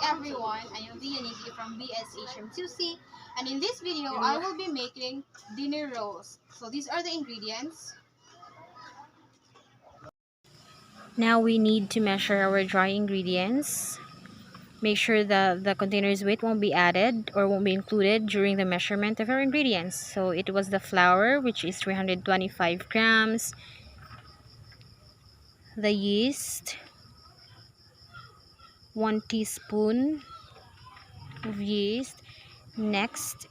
everyone, I am Vianiki from BSHM2C, and in this video I will be making dinner rolls. So these are the ingredients. Now we need to measure our dry ingredients. Make sure that the container's weight won't be added or won't be included during the measurement of our ingredients. So it was the flour, which is 325 grams, the yeast, 1 teaspoon of yeast. Next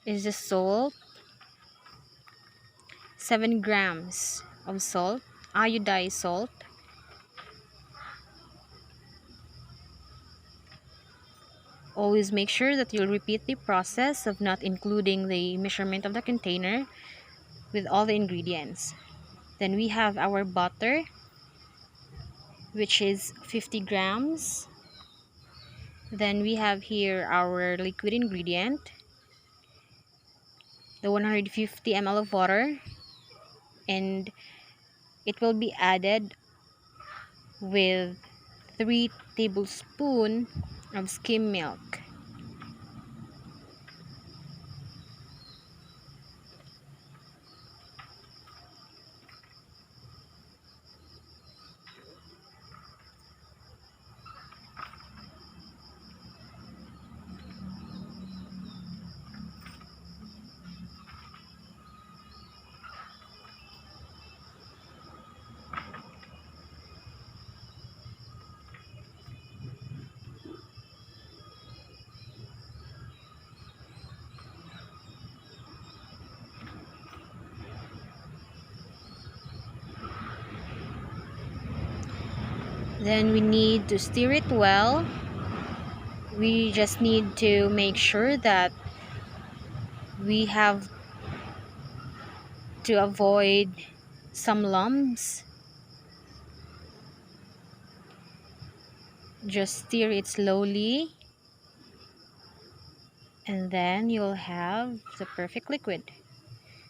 is the salt, 7 grams of salt, iodized salt. Always make sure that you'll repeat the process of not including the measurement of the container with all the ingredients. Then we have our butter, which is 50 grams. Then we have here our liquid ingredient, the 150 ml of water, and it will be added with 3 tablespoons of skim milk. Then we need to stir it well. We just need to make sure that we have to avoid some lumps. Just stir it slowly, and then you'll have the perfect liquid.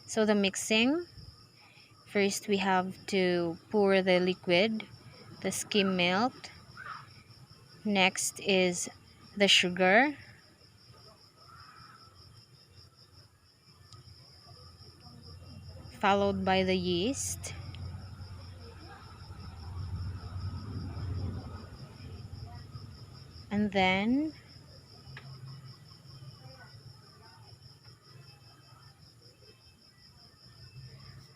So the mixing, first we have to pour the liquid, the skim milk. Next is the sugar, followed by the yeast, and then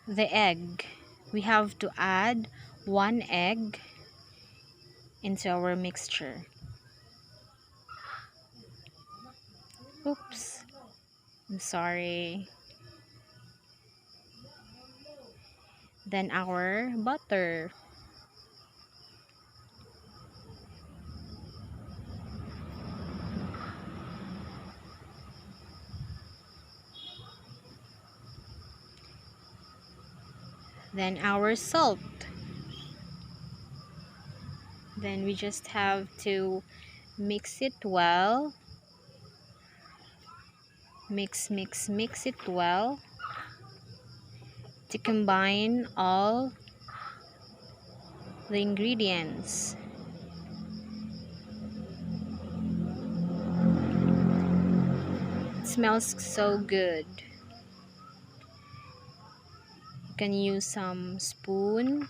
the egg. We have to add 1 egg into our mixture. Oops, I'm sorry. Then our butter. Then our salt. Then we just have to mix it well. Mix it well to combine all the ingredients. It smells so good. You can use some spoon.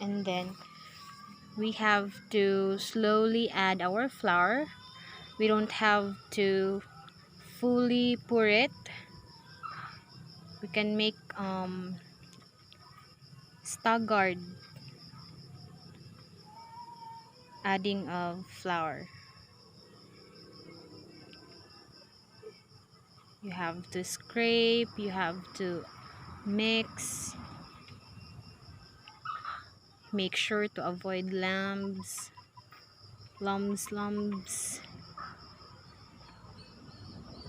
And then we have to slowly add our flour. We don't have to fully pour it. We can make staggered adding of flour. You have to scrape, you have to mix. Make sure to avoid lumps.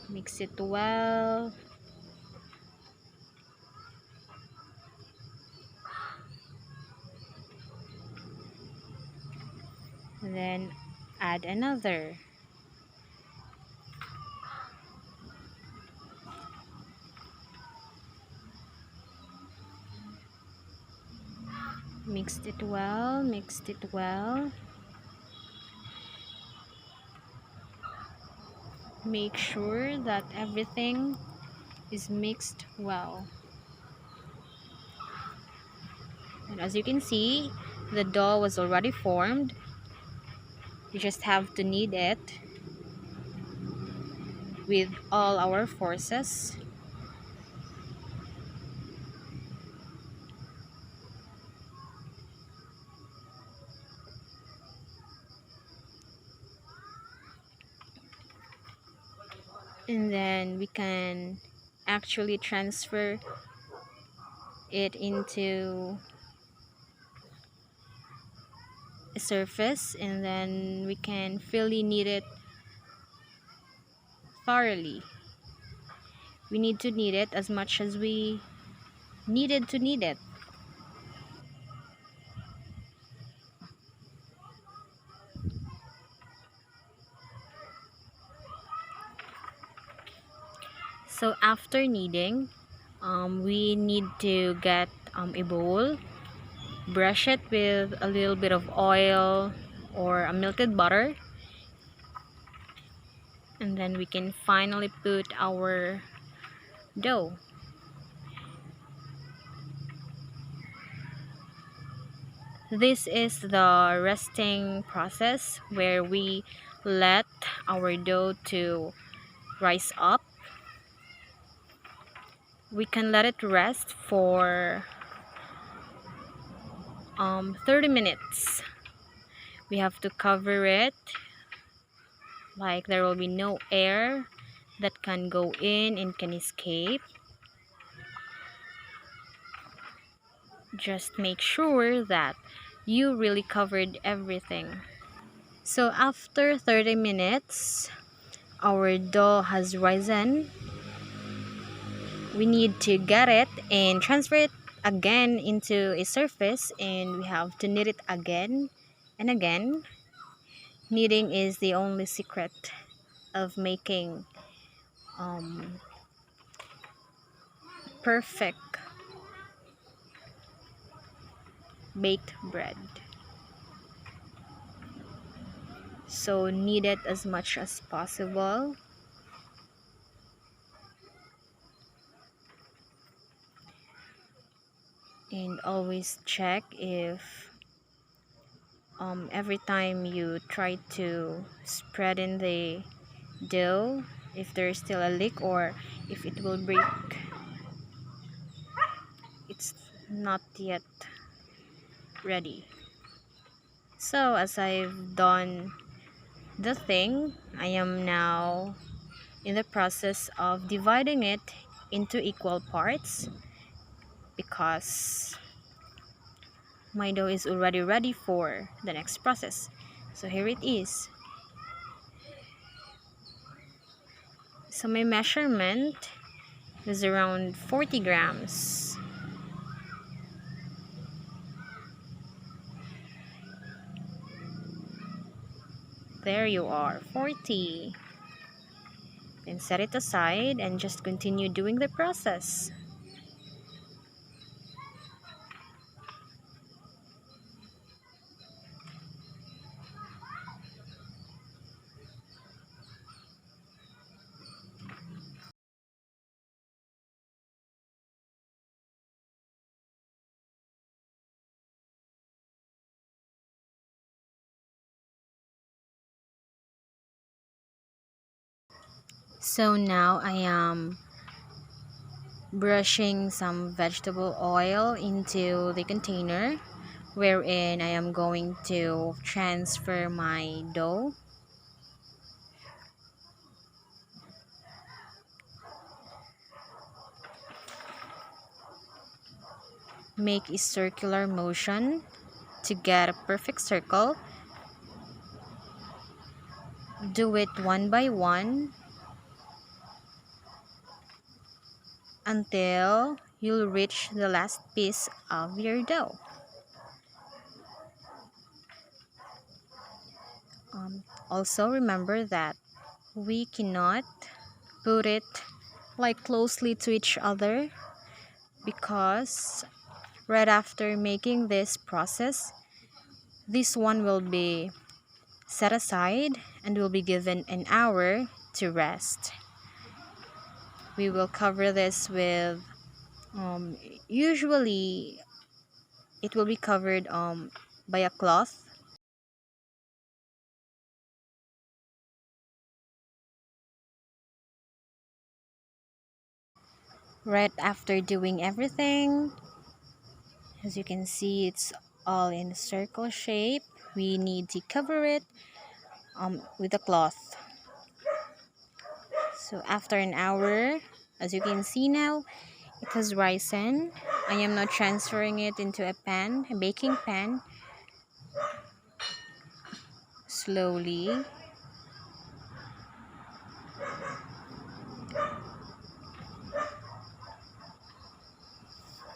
Mix it well. Then add another. Mixed it well, mixed it well. Make sure that everything is mixed well. And as you can see, the dough was already formed. You just have to knead it with all our forces. And then we can actually transfer it into a surface, and then we can fully knead it thoroughly. We need to knead it as much as we needed to knead it. So after kneading, we need to get a bowl, brush it with a little bit of oil or a melted butter, and then we can finally put our dough. This is the resting process where we let our dough to rise up. We can let it rest for 30 minutes. We have to cover it, like there will be no air that can go in and can escape. Just make sure that you really covered everything. So after 30 minutes, our dough has risen. We need to get it and transfer it again into a surface, and we have to knead it again and again. Kneading is the only secret of making perfect baked bread. So knead it as much as possible. And always check if every time you try to spread in the dough, if there's still a leak or if it will break. It's not yet ready. So as I've done the thing, I am now in the process of dividing it into equal parts because my dough is already ready for the next process. So here it is. So my measurement is around 40 grams. There you are, 40. Then set it aside and just continue doing the process. So now I am brushing some vegetable oil into the container wherein I am going to transfer my dough. Make a circular motion to get a perfect circle. Do it one by one until you'll reach the last piece of your dough. Also remember that we cannot put it like closely to each other because Right after making this process, this one will be set aside and will be given an hour to rest. We will cover this with usually it will be covered by a cloth. Right after doing everything, as you can see, it's all in circle shape. We need to cover it with a cloth. So after an hour, as you can see now, it has risen. I am now transferring it into a pan, a baking pan, slowly.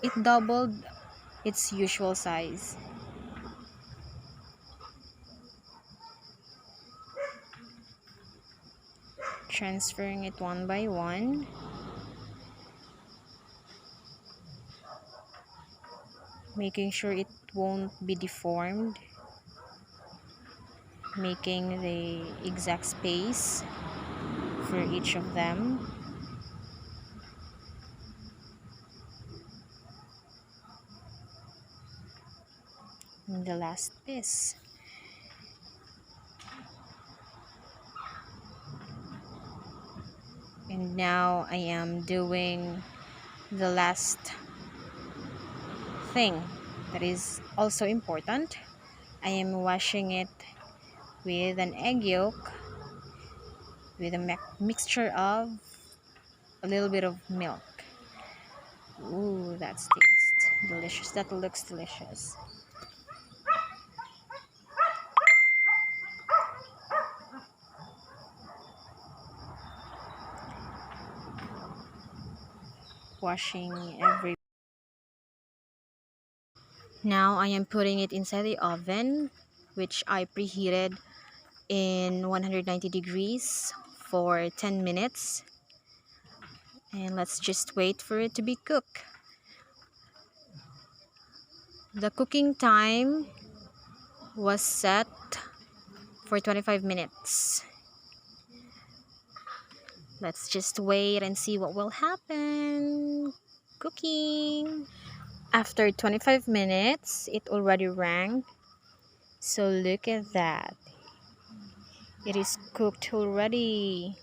It doubled its usual size. Transferring it one by one. Making sure it won't be deformed. Making the exact space for each of them. And the last piece. And now I am doing the last thing that is also important. I am washing it with an egg yolk with a mixture of a little bit of milk. Ooh, that's taste delicious. That looks delicious. Washing every. Now I am putting it inside the oven, which I preheated in 190 degrees for 10 minutes. And let's just wait for it to be cooked. The cooking time was set for 25 minutes. Let's just wait and see what will happen. Cooking. After 25 minutes, it already rang. So look at that. It is cooked already.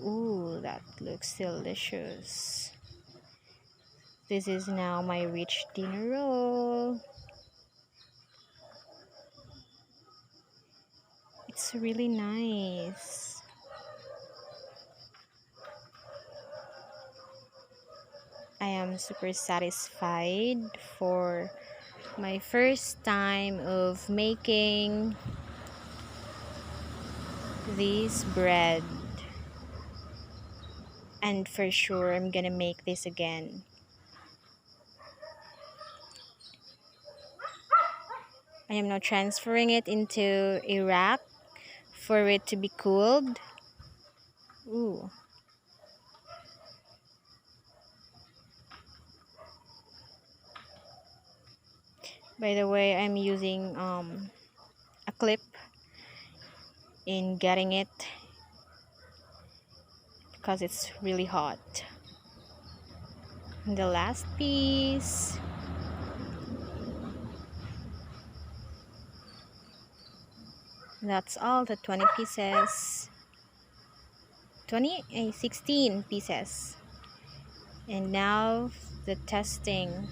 Ooh, that looks delicious. This is now my rich dinner roll. It's really nice. I am super satisfied for my first time of making this bread. And for sure, I'm gonna make this again. I am now transferring it into a rack for it to be cooled. Ooh. By the way, I'm using a clip in getting it because it's really hot. And the last piece. That's all the 20 pieces. 16 pieces. And now the testing.